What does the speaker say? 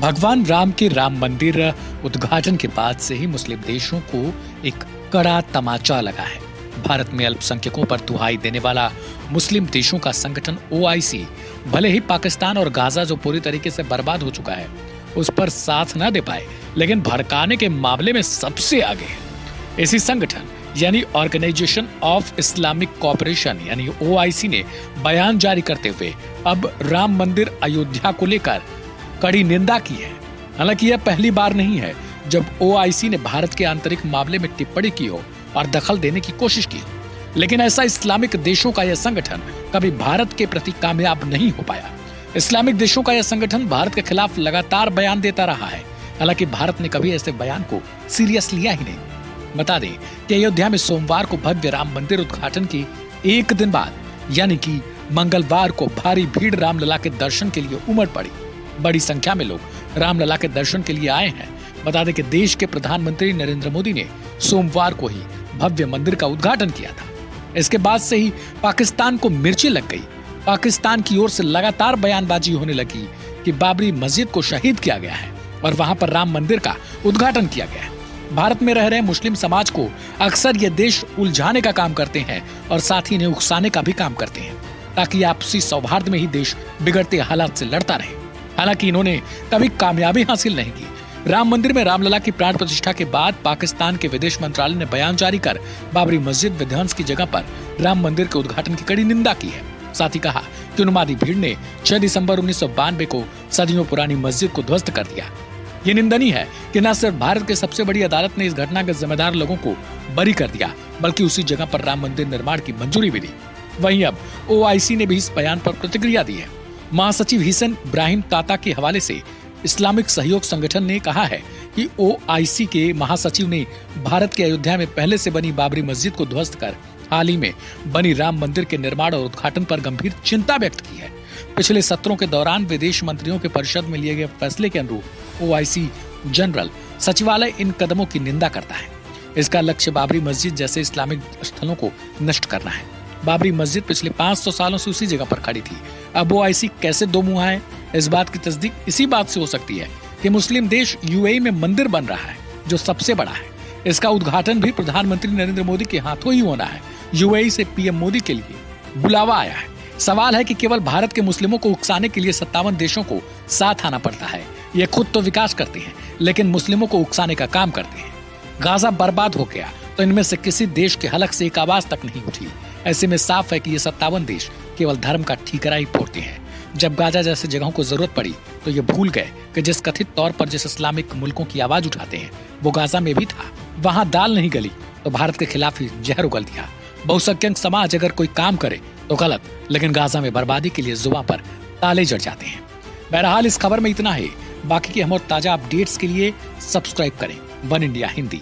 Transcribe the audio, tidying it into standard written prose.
भगवान राम के राम मंदिर उद्घाटन के बाद से ही मुस्लिम देशों को एक कड़ा तमाचा लगा है। भारत में अल्पसंख्यकों पर दुहाई देने वाला मुस्लिम देशों का संगठन ओआईसी भले ही पाकिस्तान और गाजा जो पूरी तरीके से बर्बाद हो चुका है उस पर साथ न दे पाए, लेकिन भड़काने के मामले में सबसे आगे है। इसी संगठन यानी ऑर्गेनाइजेशन ऑफ इस्लामिक कोऑपरेशन यानी ओआईसी ने बयान जारी करते हुए अब राम मंदिर अयोध्या को लेकर कड़ी निंदा की है। हालांकि यह पहली बार नहीं है जब ओआईसी ने भारत के आंतरिक मामले में टिप्पणी की हो और दखल देने की कोशिश की, लेकिन ऐसा इस्लामिक देशों का यह संगठन कभी भारत के प्रति कामयाब नहीं हो पाया। इस्लामिक देशों का यह संगठन भारत के खिलाफ लगातार बयान देता रहा है, हालांकि भारत ने कभी ऐसे बयान को सीरियस लिया ही नहीं। बता दें कि अयोध्या में सोमवार को भव्य राम मंदिर उद्घाटन के एक दिन बाद यानी कि मंगलवार को भारी भीड़ रामलला के दर्शन के लिए उमड़ पड़ी। बड़ी संख्या में लोग रामलला के दर्शन के लिए आए हैं। बता दें कि देश के प्रधानमंत्री नरेंद्र मोदी ने सोमवार को ही भव्य मंदिर का उद्घाटन किया था। इसके बाद से ही पाकिस्तान को मिर्ची लग गई। पाकिस्तान की ओर से लगातार बयानबाजी होने लगी कि बाबरी मस्जिद को शहीद किया गया है और वहां पर राम मंदिर का उद्घाटन किया गया है। भारत में रह रहे मुस्लिम समाज को अक्सर ये देश उलझाने का काम करते हैं और साथ ही इन्हें उकसाने का भी काम करते हैं ताकि आपसी सौहार्द में ही देश बिगड़ते हालात से लड़ता रहे। हालांकि इन्होंने कभी कामयाबी हासिल नहीं की। राम मंदिर में रामलला की प्राण प्रतिष्ठा के बाद पाकिस्तान के विदेश मंत्रालय ने बयान जारी कर बाबरी मस्जिद विध्वंस की जगह पर राम मंदिर के उद्घाटन की कड़ी निंदा की है। साथ ही कहा कि उन्मादी भीड़ ने 6 दिसंबर 1992 को सदियों पुरानी मस्जिद को ध्वस्त कर दिया। ये निंदनीय है कि न सिर्फ भारत की सबसे बड़ी अदालत ने इस घटना के जिम्मेदार लोगों को बरी कर दिया, बल्कि उसी जगह पर राम मंदिर निर्माण की मंजूरी भी दी। वहीं अब ओआईसी ने भी इस बयान पर प्रतिक्रिया दी है। महासचिव हिसन इब्राहिम ताता के हवाले से इस्लामिक सहयोग संगठन ने कहा है कि ओआईसी के महासचिव ने भारत के अयोध्या में पहले से बनी बाबरी मस्जिद को ध्वस्त कर हाल ही में बनी राम मंदिर के निर्माण और उद्घाटन पर गंभीर चिंता व्यक्त की है। पिछले सत्रों के दौरान विदेश मंत्रियों के परिषद में लिए गए फैसले के अनुरूप ओआईसी जनरल सचिवालय इन कदमों की निंदा करता है। इसका लक्ष्य बाबरी मस्जिद जैसे इस्लामिक स्थलों को नष्ट करना है। बाबरी मस्जिद पिछले 500 सालों से उसी जगह पर खड़ी थी। अब ओआईसी कैसे दो मुहा है, इस बात की तस्दीक इसी बात से हो सकती है कि मुस्लिम देश यूएई में मंदिर बन रहा है जो सबसे बड़ा है। इसका उद्घाटन भी प्रधानमंत्री नरेंद्र मोदी के हाथों ही होना है। यूएई से पीएम मोदी के लिए बुलावा आया है। सवाल है कि केवल भारत के मुस्लिमों को उकसाने के लिए 57 देशों को साथ आना पड़ता है। ये खुद तो विकास करते हैं लेकिन मुस्लिमों को उकसाने का काम करते हैं। गाजा बर्बाद हो गया तो इनमें से किसी देश के हलक से एक आवाज तक नहीं उठी। ऐसे में साफ है कि ये 57 देश केवल धर्म का ठीकरा ही फोड़ते हैं। जब गाजा जैसे जगहों को जरूरत पड़ी तो ये भूल गए कि जिस कथित तौर पर जिस इस्लामिक मुल्कों की आवाज उठाते हैं वो गाजा में भी था। वहां दाल नहीं गली तो भारत के खिलाफ ही जहर उगल दिया। बहुसंख्यक समाज अगर कोई काम करे तो गलत, लेकिन गाजा में बर्बादी के लिए जुबान पर ताले जड़ जाते हैं। बहरहाल इस खबर में इतना ही। बाकी के हम और ताजा अपडेट्स के लिए सब्सक्राइब करें वन इंडिया हिंदी।